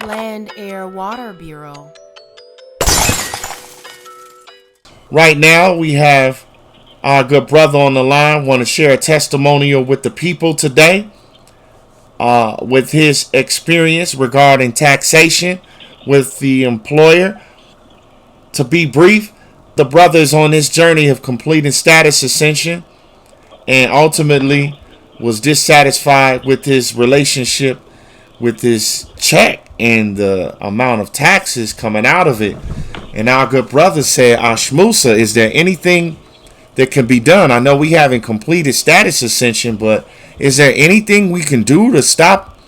Land, Air, Water Bureau. Right now, we have our good brother on the line. Want to share a testimonial with the people today with his experience regarding taxation with the employer. To be brief, the brother is on this journey of completing Status Ascension and ultimately was dissatisfied with his relationship with his check and the amount of taxes coming out of it. And our good brother said, ASHMUSA, is there anything that can be done? I know we haven't completed Status Ascension, but is there anything we can do to stop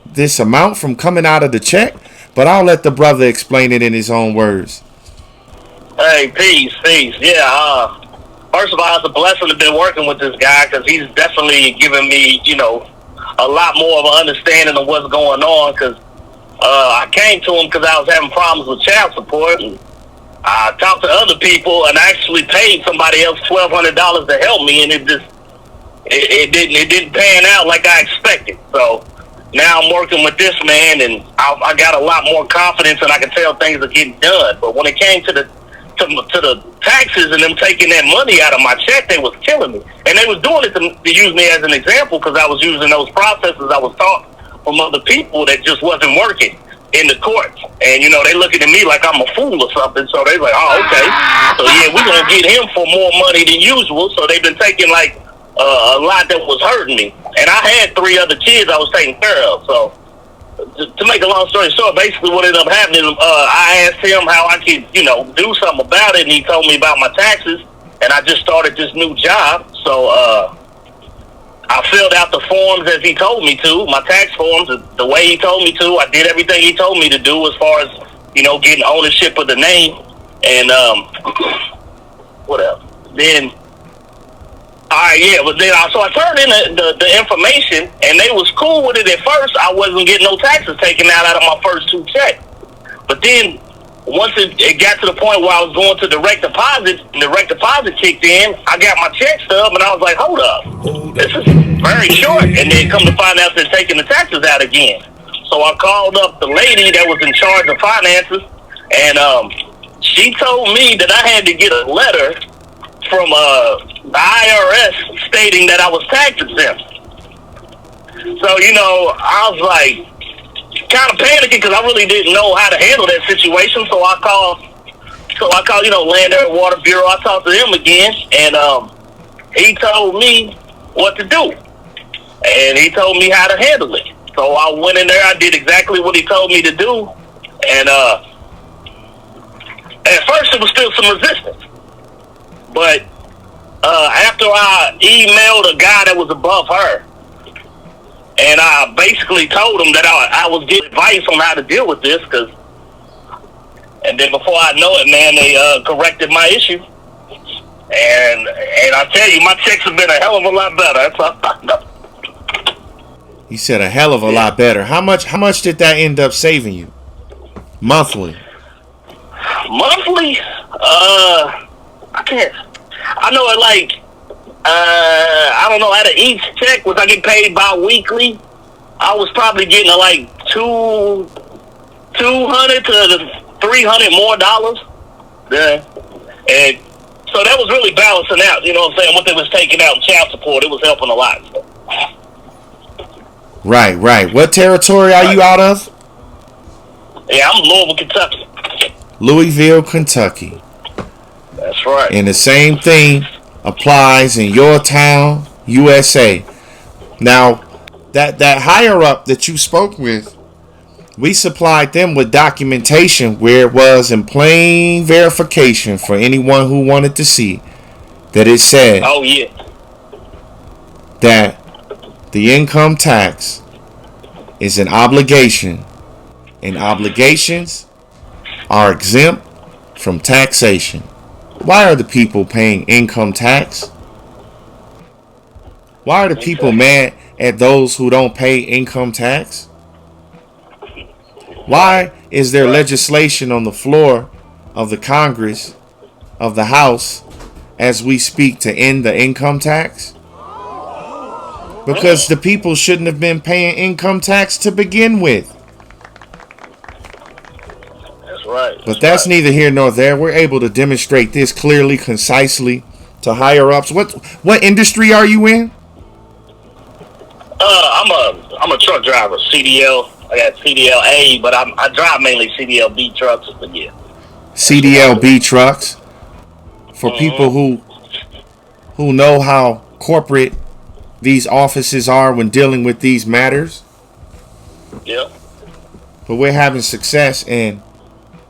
this amount from coming out of the check? But I'll let the brother explain it in his own words. Hey, peace. Yeah, first of all, it's a blessing to be working with this guy because he's definitely giving me, a lot more of an understanding of what's going on. Because I came to him because I was having problems with child support, and I talked to other people and actually paid somebody else $1,200 to help me, and it didn't pan out like I expected. So now I'm working with this man, and I got a lot more confidence, and I can tell things are getting done. But when it came to the taxes and them taking that money out of my check, they was killing me. And they was doing it to use me as an example because I was using those processes I was taught from other people that just wasn't working in the courts. And, they looking at me like I'm a fool or something. So they like, oh, okay. So, yeah, we're going to get him for more money than usual. So they've been taking, a lot that was hurting me. And I had 3 other kids I was taking care of. So to make a long story short, basically what ended up happening, I asked him how I could, do something about it, and he told me about my taxes, and I just started this new job. So I filled out the forms as he told me to, my tax forms, the way he told me to. I did everything he told me to do as far as, getting ownership of the name, and what else? Then but then so I turned in the information, and they was cool with it at first. I wasn't getting no taxes taken out of my first 2 checks. But then once it got to the point where I was going to direct deposit, and direct deposit kicked in, I got my check stub, and I was like, hold up, this is very short. And then come to find out they're taking the taxes out again. So I called up the lady that was in charge of finances, and she told me that I had to get a letter from the IRS stating that I was tax exempt. So, I was like kind of panicking because I really didn't know how to handle that situation. So I called, Land, Air, Water Bureau. I talked to him again, and he told me what to do, and he told me how to handle it. So I went in there. I did exactly what he told me to do, and at first it was still some resistance. But after I emailed a guy that was above her, and I basically told him that I was getting advice on how to deal with this, and then before I know it, man, they corrected my issue. And I tell you, my checks have been a hell of a lot better. That's all I know. He said a hell of a lot better. How much did that end up saving you monthly? Monthly? I can't. I know it I don't know, out of each check, was I get paid bi-weekly, I was probably getting $200 to $300 more dollars. Yeah. And so that was really balancing out, what they was taking out in child support. It was helping a lot. Right. What territory are you out of? Yeah, I'm Louisville, Kentucky. Louisville, Kentucky. That's right. And the same thing applies in your town, USA. Now, that higher up that you spoke with, we supplied them with documentation where it was in plain verification for anyone who wanted to see that it said, oh yeah, that the income tax is an obligation, and obligations are exempt from taxation. Why are the people paying income tax? Why are the people mad at those who don't pay income tax? Why is there legislation on the floor of the Congress, of the House, as we speak to end the income tax? Because the people shouldn't have been paying income tax to begin with. But that's neither here nor there. We're able to demonstrate this clearly, concisely to higher ups. What industry are you in? I'm a truck driver, CDL. I got CDL-A, but I drive mainly CDL-B trucks. But yeah, CDL-B trucks. For people who know how corporate these offices are when dealing with these matters. Yeah. But we're having success in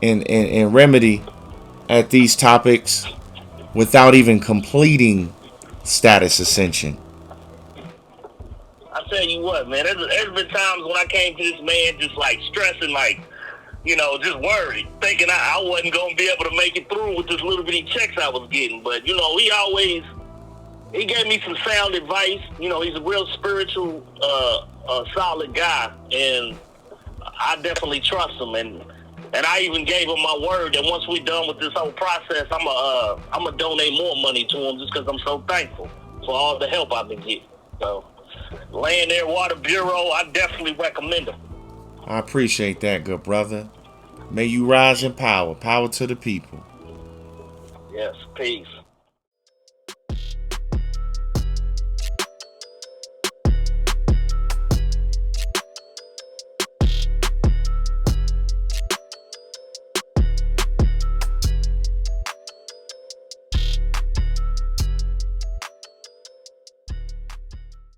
remedy at these topics without even completing Status Ascension. I tell you what, man, there's been times when I came to this man just like stressing, like, just worried, thinking I wasn't going to be able to make it through with this little bitty checks I was getting. But, he gave me some sound advice. He's a real spiritual, solid guy, and I definitely trust him. And I even gave him my word that once we're done with this whole process, I'm gonna donate more money to him just because I'm so thankful for all the help I've been getting. So, Land, Air, Water Bureau, I definitely recommend them. I appreciate that, good brother. May you rise in power. Power to the people. Yes, peace.